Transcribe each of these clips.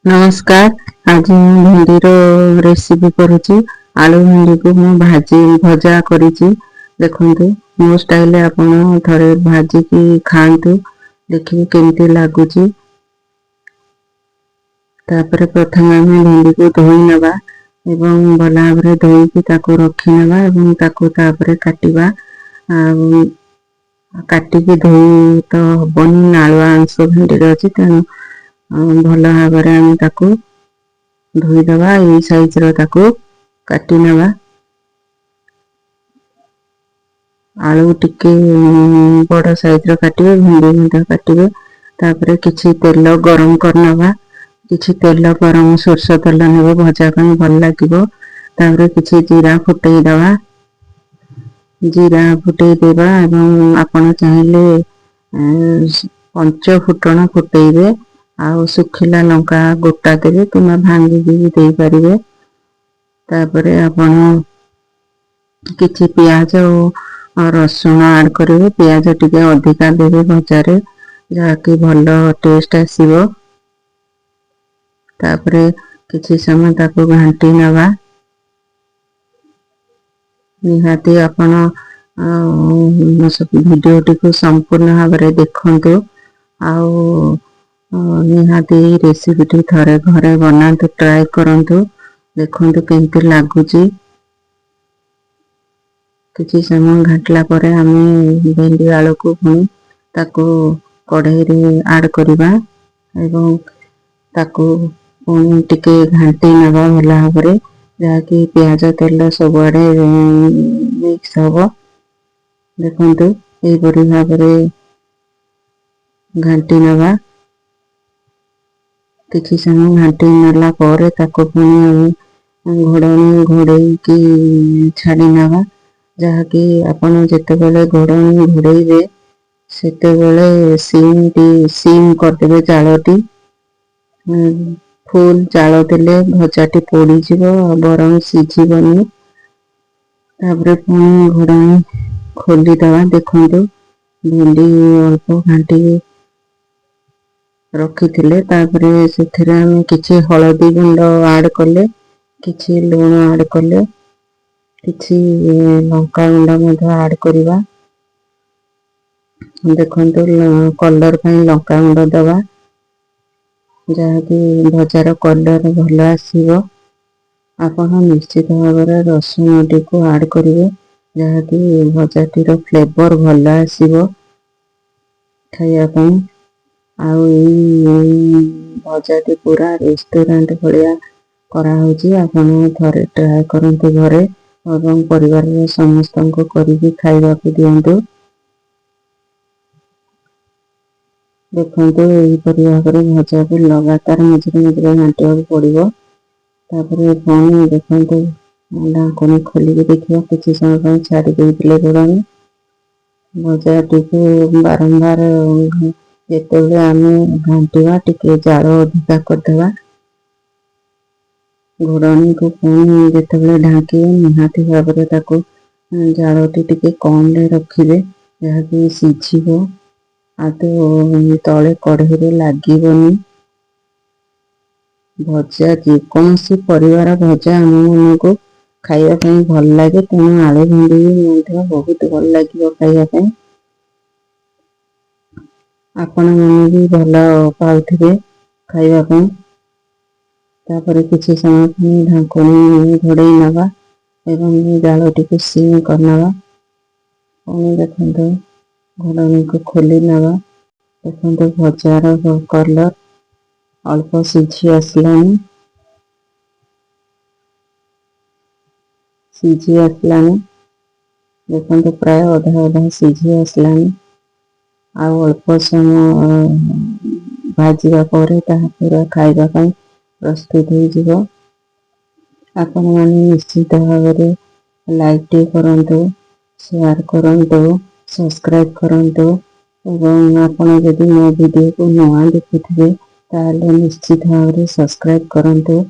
नमस्कार। आज मैं भिंडीर रेसिपी करुच्ची। आलू भिंडी को मु भजा करिछि। देखंतु मो स्टाइल आपण थरे भाजी की खांतु, देखिए केमती लागुची। तापर प्रथम आम भिंडी को धोई नवा एवं भला भाବରେ धोईकी ताको रखी नवा एवं ताको तापर काटिबा। काटिकी धोई तो हबनी, नालुआ अंश भिंडीर अछि, तेणु भल भाବରେ आम ताको धोईदवा। यही साइज रो ताको काटी नवा। आलू टिके बड़ साइज रो काटिबे, भिंडी मध्य काटिबे। तापर किछि तेल गरम करनवा। किछि तेल गरम सोरष तेल नेबे, भजा ପାଇଁ भल लागिबो। तापर किछि जीरा फुटई दवा। जीरा फुटई देबा एवं आपण चाहिले पंच फुटण फुटईबे। आउ सुखिला लंका गोटा देबे किंबा भांगिकी भी देई परिबे। तापरे आपण किछि प्याज और रसुण ऐड करिवे। प्याज टिके अधिका देबे भजारे, जाकि भल टेस्ट आसीबो। तापरे किछि समय ताको घांटी नवा। निहाती आपण भिडियोटी को संपूर्ण भाବରେ देखंतु। आउ निहाती रेसिपीटी थरे घरे बनातु, ट्राए करंतु, देखंतु केमती लागुची। किछि समय घाटला परे आमे भेंडी आलू को पुणी ताको कढ़ाई रे ऐड करिबा एवं ताको पुणी टिके घांटी नवा भला भाବରେ, जाकि प्याज तेल सब आड़े मिक्स हबो। देखंतु एई परि भाବରେ घांटी नवा। किछि समय घांटी नेला परे ताको पुणी घोड़नी घोड़ई की छाड़ी नवा। जहाँकि आपण जेतेबेले घोड़नी घोड़ईबे सेतेबेले सीम करदेबे जालटी। फुल जाल देले भजाटी पोड़ी जिवो, बरम सिझिबनी। तापरे पुणी घोड़नी खोली दवा। देखंतु भिंडी अल्प घांटी रखिथिले। तापरे सेथिरे आमे किछि हळदी गुंड ऐड कले, किछि लूण ऐड कले, किछि लंका गुंड मध्य ऐड करिबा। देखंतु कलर ପାଇଁ लंका गुंड दवा, जाकि भजार कलर भल आसीबो। आपण निश्चित भाବରେ रसुण टिको ऐड करिवे, जाकि भजाटीर फ्लेवर भल आसीबो खाइया ପାଇଁ। आउ भजाटी पूरा रेस्टोरेंट भलिया करा होची। आपण थरे ट्राए करंतु घरे एवं परिवार रे समस्तंको करिकि खाइबा को दियंतु। देखंतु एई परि भाବରେ भजा को लगातार मझिरे मझिरे घांटियाको पड़िबो। तापरे पुणी देखंतु ढांकुणी खोलिकी देखिबा, किछि समय ପାଇଁ छाड़ी देइथिले घोड़नी। भजाटी को बारंबार जेतेबेले आमे घांटिबा टिके जाल अधिका करदेबा। घोड़नी को पुणी जेतेबेले ढांकिबे, निहाती भाବରେ ताको जालटी टिके कम रे रखिबे, जाकि सिझिबो। आतो तले कढ़ाई रे लागिबनी। भजा जेकोसी परिवार भजा आम मानकु खाइया ପାଇଁ भल लागे, तेणु आलू भिंडी मध्य बहुत भल लागिबो खाइया ପାଇଁ। आपण माने भी भल पाउथिबे खाइया ପାଇଁ। तापरे किछि समय पुणी ढांकुणी घोड़ई नवा एवं जालटी को सीम करनवा। पुणी देखंतु घोड़नी को खोली नवा। देखंतु भजार कलर अल्प सिझी आसलानी। देखंतु प्राय अधा अधा सिझी आसलानी। आउ अल्प समय भाजिबा परे ताहा पूरा खाइबा ପାଇଁ प्रस्तुत हो जिवो। आपण माने निश्चित भाବରେ लाइक टे करंतु, शेयर करंतु, सब्सक्राइब करंतु एवं आपण यदि मो वीडियो को नवा देखुथिबे ताले निश्चित भाବରେ सब्सक्राइब करंतु।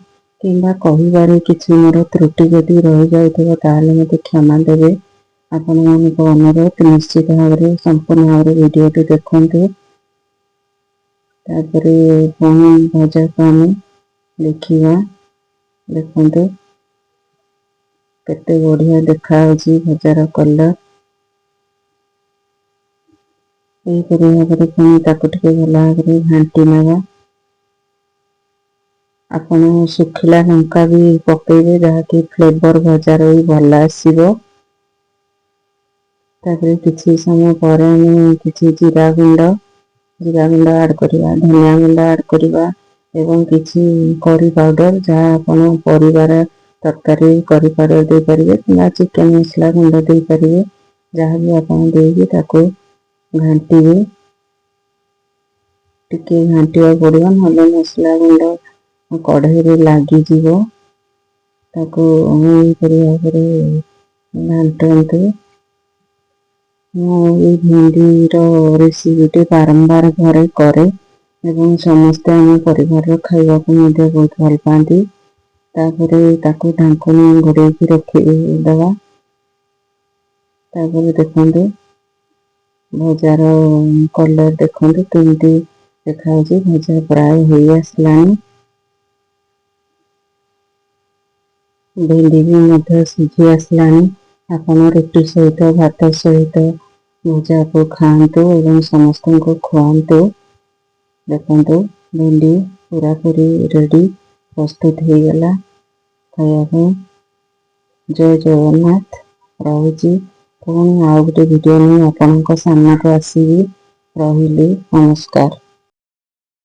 किंबा कहिबारे किछि मोर त्रुटि यदि रहि जाइथिबो ताले मते क्षमा देबे। आपण मानको अनुरोध, निश्चित भाବରେ संपूर्ण भाବରେ वीडियोटी देखंतु। तापरे पुणी भजा को आमे ଦେଖିବା। ଦେଖନ୍ତୁ କେତେ ବଢ଼ିଆ ଦେଖାଯାଉଛି ଭଜାର କଲର। ଏହିପରି ଭାବରେ ପୁଣି ତାକୁ ଟିକେ ଭଲ ଭାବରେ ଘାଣ୍ଟି ନେବା। ଆପଣ ଶୁଖିଲା ଲଙ୍କା ବି ପକେଇବେ, ଯାହାକି ଫ୍ଲେଭର ଭଜାର ବି ଭଲ ଆସିବ। ତାପରେ କିଛି ସମୟ ପରେ ଆମେ କିଛି ଜିରା ଗୁଣ୍ଡ ଆଡ୍ କରିବା, ଧନିଆ ଗୁଣ୍ଡ ଆଡ୍ କରିବା ଏବଂ କିଛି କରି ପାଉଡର, ଯାହା ଆପଣ ପରିବାର ତରକାରୀ କରି ପାଉଡର ଦେଇପାରିବେ କିମ୍ବା ଚିକେନ ମସଲା ଗୁଣ୍ଡ ଦେଇପାରିବେ। ଯାହାବି ଆପଣ ଦେଇକି ତାକୁ ଘାଣ୍ଟିବେ। ଟିକେ ଘାଣ୍ଟିବାକୁ ପଡ଼ିବ, ନହେଲେ ମସଲା ଗୁଣ୍ଡ କଢ଼େଇରେ ଲାଗିଯିବ। ତାକୁ ଏହିପରି ଭାବରେ ଘାଣ୍ଟନ୍ତୁ। ମୁଁ ଏଇ ଭେଣ୍ଡିର ରେସିପିଟି ବାରମ୍ବାର ଘରେ କରେ ଏବଂ ସମସ୍ତେ ଆମ ପରିବାରର ଖାଇବାକୁ ମଧ୍ୟ ବହୁତ ଭଲ ପାଆନ୍ତି। ତାପରେ ତାକୁ ଢାଙ୍କୁଣୀ ଘୋଡ଼େଇକି ରଖିଦେବା। ତାପରେ ଦେଖନ୍ତୁ ଭଜାର କଲର ଦେଖନ୍ତୁ କେମିତି ଦେଖାଯାଉଛି। ଭଜା ପ୍ରାୟ ହେଇ ଆସିଲାଣି। ଭେଣ୍ଡି ବି ମଧ୍ୟ ସିଝି ଆସିଲାଣି। ଆପଣ ରୁଟି ସହିତ, ଭାତ ସହିତ ଭଜାକୁ ଖାଆନ୍ତୁ ଏବଂ ସମସ୍ତଙ୍କୁ ଖୁଆନ୍ତୁ। ଦେଖନ୍ତୁ ଭେଣ୍ଡି ପୁରାପୁରି ରେଡ଼ି, ପ୍ରସ୍ତୁତ ହେଇଗଲା ଖାଇବା ପାଇଁ। ଜୟ ଜଗନ୍ନାଥ। ରହୁଛି। ପୁଣି ଆଉ ଗୋଟେ ଭିଡ଼ିଓ ନେଇ ଆପଣଙ୍କ ସାମ୍ନାକୁ ଆସିବି। ରହିଲି, ନମସ୍କାର।